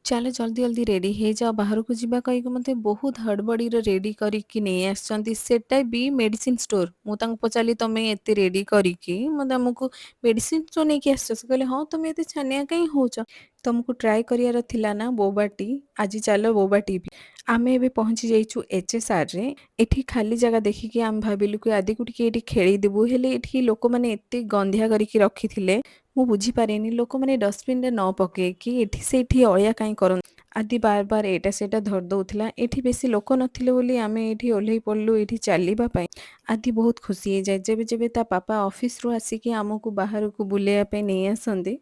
ଚାଲ ଜଲ୍ଦି ଜଲ୍ଦି ରେଡି ହେଇଯାଅ ବାହାରକୁ ଯିବା କହିକି ମୋତେ ବହୁତ ହଡ଼ବଡ଼ିରେ ରେଡି କରିକି ନେଇ ଆସିଛନ୍ତି ସେଟା ବି ମେଡ଼ିସିନ ଷ୍ଟୋର। ମୁଁ ତାଙ୍କୁ ପଚାରିଲି ତମେ ଏତେ ରେଡି କରିକି ମୋତେ ଆମକୁ ମେଡ଼ିସିନ ଷ୍ଟୋର ନେଇକି ଆସିଛ। ସେ କହିଲେ ହଁ ତମେ ଏତେ ଛାନିଆ କାହିଁ ହଉଛ, ତମକୁ ଟ୍ରାଏ କରିବାର ଥିଲା ନା ବୋବା ଟି, ଆଜି ଚାଲ ବୋବା ଟି ବି। ଆମେ ଏବେ ପହଞ୍ଚି ଯାଇଛୁ ଏଚଏସଆରରେ। ଏଠି ଖାଲି ଜାଗା ଦେଖିକି ଆମେ ଭାବିଲୁ କି ଆଦିକୁ ଟିକେ ଏଠି ଖେଳିଦେବୁ, ହେଲେ ଏଠି ଲୋକମାନେ ଏତେ ଗନ୍ଧିଆ କରିକି ରଖିଥିଲେ। ମୁଁ ବୁଝିପାରିନି ଲୋକମାନେ ଡଷ୍ଟବିନରେ ନ ପକେଇକି ଏଠି ସେଇଠି ଅଳିଆ କାହିଁ କରନ୍ତି। ଆଦି ବାର ବାର ଏଇଟା ସେଇଟା ଧରି ଦଉଥିଲା। ଏଠି ବେଶୀ ଲୋକ ନଥିଲେ ବୋଲି ଆମେ ଏଠି ଓହ୍ଲେଇ ପଡ଼ିଲୁ ଏଠି ଚାଲିବା ପାଇଁ। ଆଦି ବହୁତ ଖୁସି ହେଇଯାଏ ଯେବେ ଯେବେ ତା ପାପା ଅଫିସରୁ ଆସିକି ଆମକୁ ବାହାରକୁ ବୁଲେଇବା ପାଇଁ ନେଇ ଆସନ୍ତି।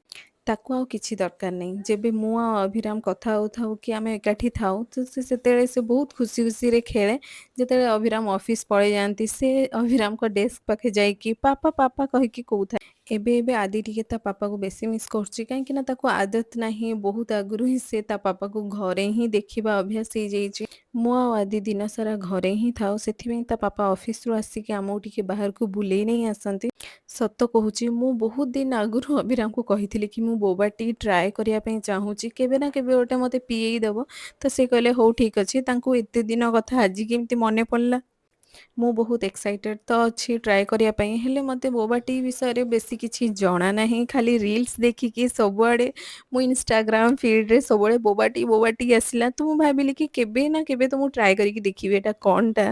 ତାକୁ ଆଉ କିଛି ଦରକାର ନାହିଁ। ଯେବେ ମୁଁ ଆଉ ଅଭିରାମ କଥା ହଉଥାଉ କି ଆମେ ଏକାଠି ଥାଉ ତ ସେତେବେଳେ ସେ ବହୁତ ଖୁସି ଖୁସିରେ ଖେଳେ। ଯେତେବେଳେ ଅଭିରାମ ଅଫିସ ପଳେଇ ଯାଆନ୍ତି ସେ ଅଭିରାମଙ୍କ ଡେସ୍କ ପାଖେ ଯାଇକି ପାପା ପାପା କହିକି କହୁଥାଏ। ଏବେ ଏବେ ଆଦି ଟିକେ ତା ପାପାକୁ ବେଶୀ ମିସ୍ କରୁଛି କାହିଁକି ନା ତାକୁ ଆଦତ ନାହିଁ। ବହୁତ ଆଗରୁ ହିଁ ସେ ତା ପାପାକୁ ଘରେ ହିଁ ଦେଖିବା ଅଭ୍ୟାସ ହେଇଯାଇଛି। ମୁଁ ଆଉ ଆଦି ଦିନ ସାରା ଘରେ ହିଁ ଥାଉ, ସେଥିପାଇଁ ତା ପାପା ଅଫିସରୁ ଆସିକି ଆମକୁ ଟିକେ ବାହାରକୁ ବୁଲେଇ ନେଇ ଆସନ୍ତି। ସତ କହୁଛି ମୁଁ ବହୁତ ଦିନ ଆଗରୁ ଅଭିରାମକୁ କହିଥିଲି କି ମୁଁ ବୋବା ଟି ଟ୍ରାଏ କରିବା ପାଇଁ ଚାହୁଁଛି, କେବେ ନା କେବେ ଗୋଟେ ମୋତେ ପିଏଇ ଦେବ। ତ ସେ କହିଲେ ହଉ ଠିକ୍ ଅଛି। ତାଙ୍କୁ ଏତେ ଦିନ କଥା ଆଜି କେମିତି ମନେ ପଡ଼ିଲା। ମୁଁ ବହୁତ ଏକ୍ସାଇଟେଡ଼ ତ ଅଛି ଟ୍ରାଏ କରିବା ପାଇଁ, ହେଲେ ମୋତେ ବୋବା ଟି ବିଷୟରେ ବେଶୀ କିଛି ଜଣା ନାହିଁ। ଖାଲି ରିଲ୍ସ ଦେଖିକି ସବୁଆଡ଼େ ମୁଁ ଇନଷ୍ଟାଗ୍ରାମ ଫିଡ଼ରେ ସବୁବେଳେ ବୋବା ଟି ଆସିଲା, ତ ମୁଁ ଭାବିଲି କି କେବେ ନା କେବେ ତ ମୁଁ ଟ୍ରାଏ କରିକି ଦେଖିବି ଏଇଟା କ'ଣଟା।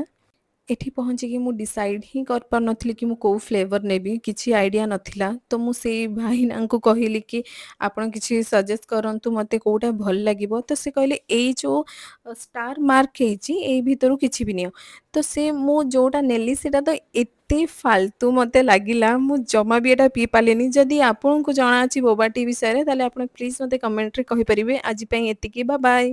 ଏଠି ପହଞ୍ଚିକି ମୁଁ ଡିସାଇଡ଼୍ ହିଁ କରିପାରୁନଥିଲି କି ମୁଁ କେଉଁ ଫ୍ଲେଭର ନେବି, କିଛି ଆଇଡ଼ିଆ ନଥିଲା। ତ ମୁଁ ସେଇ ଭାଇନାଙ୍କୁ କହିଲି କି ଆପଣ କିଛି ସଜେଷ୍ଟ କରନ୍ତୁ ମୋତେ କେଉଁଟା ଭଲ ଲାଗିବ। ତ ସେ କହିଲେ ଏଇ ଯେଉଁ ଷ୍ଟାର ମାର୍କ ହେଇଛି ଏଇ ଭିତରୁ କିଛି ବି ନିଅ। ତ ସେ ମୁଁ ଯେଉଁଟା ନେଲି ସେଇଟା ତ ଏତେ ଫାଲତୁ ମୋତେ ଲାଗିଲା, ମୁଁ ଜମା ବି ଏଇଟା ପିଇ ପାରିଲିନି। ଯଦି ଆପଣଙ୍କୁ ଜଣାଅଛି ବୋବା ଟି ବିଷୟରେ ତାହେଲେ ଆପଣ ପ୍ଲିଜ୍ ମୋତେ କମେଣ୍ଟରେ କହିପାରିବେ। ଆଜି ପାଇଁ ଏତିକି, ବା ବାଏ।